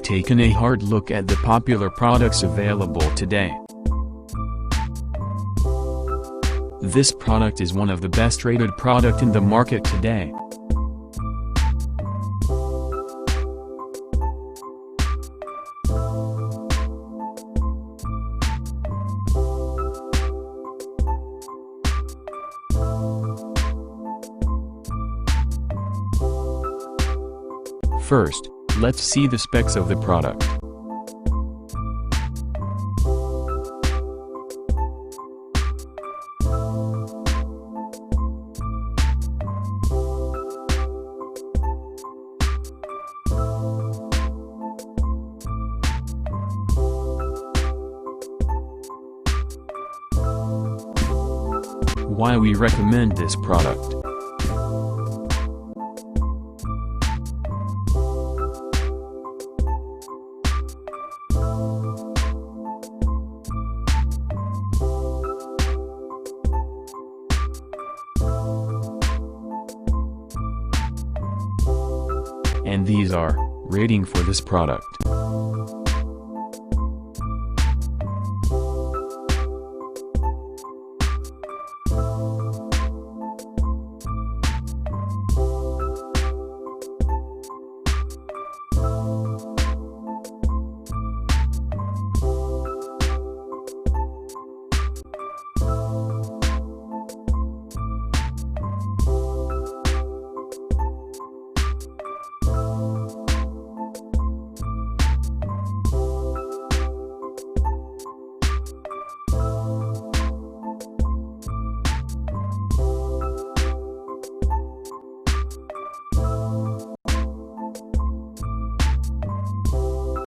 taken a hard look at the popular products available today. This product is one of the best rated product in the market today. First, let's see the specs of the product. Why we recommend this product. And these are rating for this product.